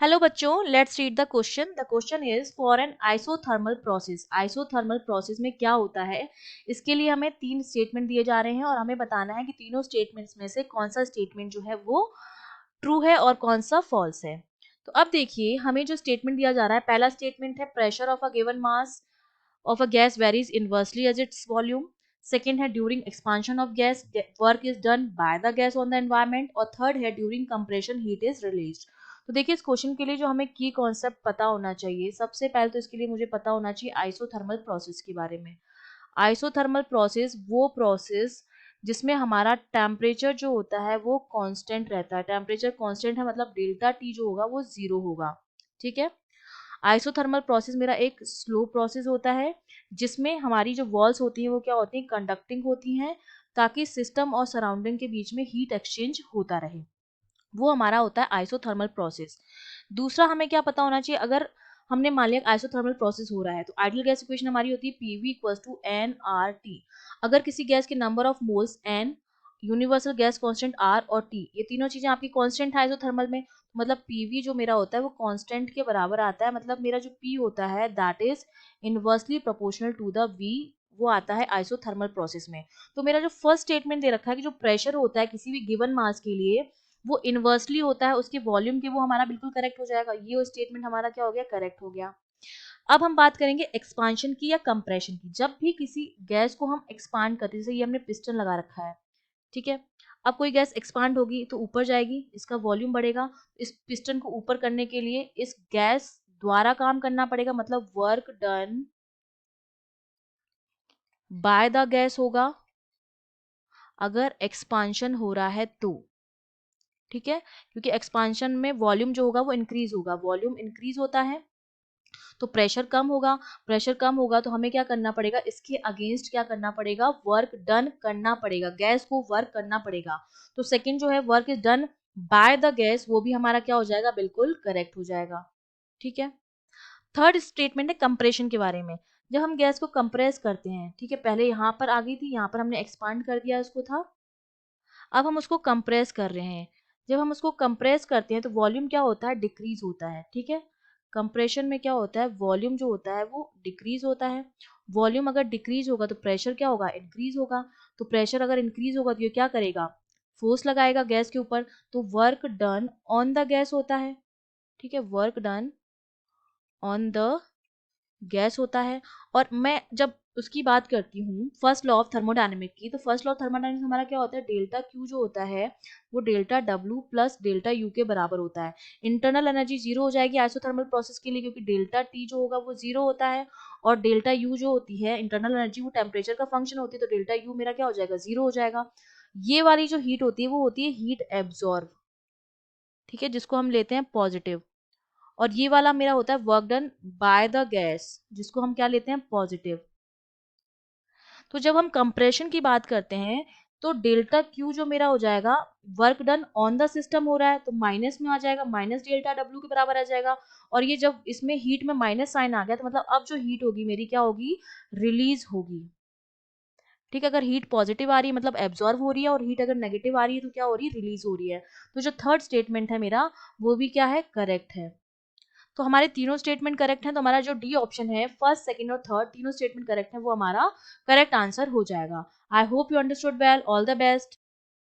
Hello बच्चों, let's read the question. The question is for an isothermal process. Isothermal process में क्या होता है, इसके लिए हमें 3 स्टेटमेंट दिए जा रहे हैं और हमें बताना है कि तीनों स्टेटमेंट्स में से कौन सा स्टेटमेंट जो है वो ट्रू है और कौन सा फॉल्स है। तो अब देखिए, हमें जो स्टेटमेंट दिया जा रहा है, पहला स्टेटमेंट है pressure of a given mass of a gas varies inversely as its volume. Second है during expansion of gas work is done by the gas on the environment. और थर्ड है during compression heat is released. तो देखिए, इस question के लिए जो हमें की कॉन्सेप्ट पता होना चाहिए, सबसे पहले तो इसके लिए मुझे पता होना चाहिए आइसोथर्मल प्रोसेस के बारे में। आइसोथर्मल प्रोसेस वो प्रोसेस जिसमें हमारा टेम्परेचर जो होता है वो कांस्टेंट रहता है। टेम्परेचर कांस्टेंट है मतलब डेल्टा टी जो होगा वो 0 होगा। ठीक है। आइसोथर्मल प्रोसेस मेरा एक स्लो प्रोसेस होता है जिसमें हमारी जो वॉल्स होती हैं वो क्या होती हैं, कंडक्टिंग होती हैं, ताकि सिस्टम और सराउंडिंग के बीच में हीट एक्सचेंज होता रहे। वो हमारा होता है आइसोथर्मल प्रोसेस। दूसरा हमें क्या पता होना चाहिए, अगर हमने मान लिया आइसोथर्मल प्रोसेस हो रहा है तो आइडियल गैस इक्वेशन हमारी होती है PV equals to N R T. अगर किसी गैस के number of moles N, universal gas constant R और टी, ये तीनों चीजें आपकी कांस्टेंट है आइसोथर्मल में, मतलब पीवी जो मेरा होता है वो कांस्टेंट के बराबर आता है। मतलब मेरा जो पी होता है that is inversely proportional to the V, वो आता है आइसोथर्मल प्रोसेस में। तो मेरा जो फर्स्ट स्टेटमेंट दे रखा है कि जो प्रेशर होता है किसी भी गिवन मास के लिए वो इनवर्सली होता है उसके वॉल्यूम के, वो हमारा बिल्कुल करेक्ट हो जाएगा। ये स्टेटमेंट हमारा क्या हो गया, करेक्ट हो गया। अब हम बात करेंगे एक्सपांशन की या कंप्रेशन की। जब भी किसी गैस को हम एक्सपांड करते हैं, जैसे ये हमने पिस्टन लगा रखा है, ठीक है, अब कोई गैस एक्सपांड होगी तो ऊपर जाएगी, इसका वॉल्यूम बढ़ेगा। इस पिस्टन को ऊपर करने के लिए इस गैस द्वारा काम करना पड़ेगा, मतलब work done by the gas होगा अगर एक्सपांशन हो रहा है तो। ठीक है, क्योंकि एक्सपांशन में वॉल्यूम जो होगा वो इंक्रीज होगा, वॉल्यूम इंक्रीज होता है तो प्रेशर कम होगा। प्रेशर कम होगा तो हमें क्या करना पड़ेगा, इसके अगेंस्ट क्या करना पड़ेगा, वर्क डन करना पड़ेगा, गैस को वर्क करना पड़ेगा। तो सेकंड जो है work is done by the gas, वो भी हमारा क्या हो जाएगा, बिल्कुल करेक्ट हो जाएगा। ठीक है। थर्ड स्टेटमेंट है कंप्रेशन के बारे में। जब हम गैस को कंप्रेस करते हैं, ठीक है, पहले यहाँ पर आ गई थी, यहाँ पर हमने एक्सपांड कर दिया उसको था, अब हम उसको कंप्रेस कर रहे हैं। जब हम उसको कंप्रेस करते हैं तो वॉल्यूम क्या होता है, डिक्रीज होता है। ठीक है, कंप्रेशन में क्या होता है, वॉल्यूम जो होता है वो डिक्रीज होता है। वॉल्यूम अगर डिक्रीज होगा तो प्रेशर क्या होगा, इंक्रीज होगा। तो प्रेशर अगर इंक्रीज होगा तो ये क्या करेगा, फोर्स लगाएगा गैस के ऊपर, तो work done on the gas होता है। ठीक है, work done on the gas होता है। और मैं जब उसकी बात करती हूँ फर्स्ट लॉ ऑफ थर्मोडायनेमिक की, तो फर्स्ट लॉ ऑफ थर्मोडायनेमिक हमारा क्या होता है, डेल्टा क्यू जो होता है वो delta W plus delta U के बराबर होता है। इंटरनल एनर्जी जीरो हो जाएगी आइसोथर्मल प्रोसेस के लिए, क्योंकि डेल्टा टी जो होगा वो जीरो होता है और डेल्टा यू जो होती है इंटरनल एनर्जी, वो टेम्परेचर का फंक्शन होती है, तो डेल्टा यू मेरा क्या हो जाएगा, जीरो हो जाएगा। ये वाली जो हीट होती है वो होती है हीट एब्जॉर्ब, ठीक है, जिसको हम लेते हैं पॉजिटिव। और ये वाला मेरा होता है work done by the gas, जिसको हम क्या लेते हैं, पॉजिटिव। तो जब हम कंप्रेशन की बात करते हैं तो डेल्टा क्यू जो मेरा हो जाएगा, work done on the system हो रहा है तो माइनस में आ जाएगा, माइनस डेल्टा डब्ल्यू के बराबर आ जाएगा। और ये जब इसमें हीट में माइनस साइन आ गया तो मतलब अब जो हीट होगी मेरी क्या होगी, रिलीज होगी। ठीक है, अगर हीट पॉजिटिव आ रही है मतलब एब्जॉर्व हो रही है, और हीट अगर नेगेटिव आ रही है तो क्या हो रही है, रिलीज हो रही है। तो जो थर्ड स्टेटमेंट है मेरा वो भी क्या है, करेक्ट है। तो हमारे तीनों स्टेटमेंट करेक्ट हैं, तो हमारा जो डी ऑप्शन है फर्स्ट सेकंड और थर्ड तीनों स्टेटमेंट करेक्ट है, वो हमारा करेक्ट आंसर हो जाएगा। I hope you understood well, all the best.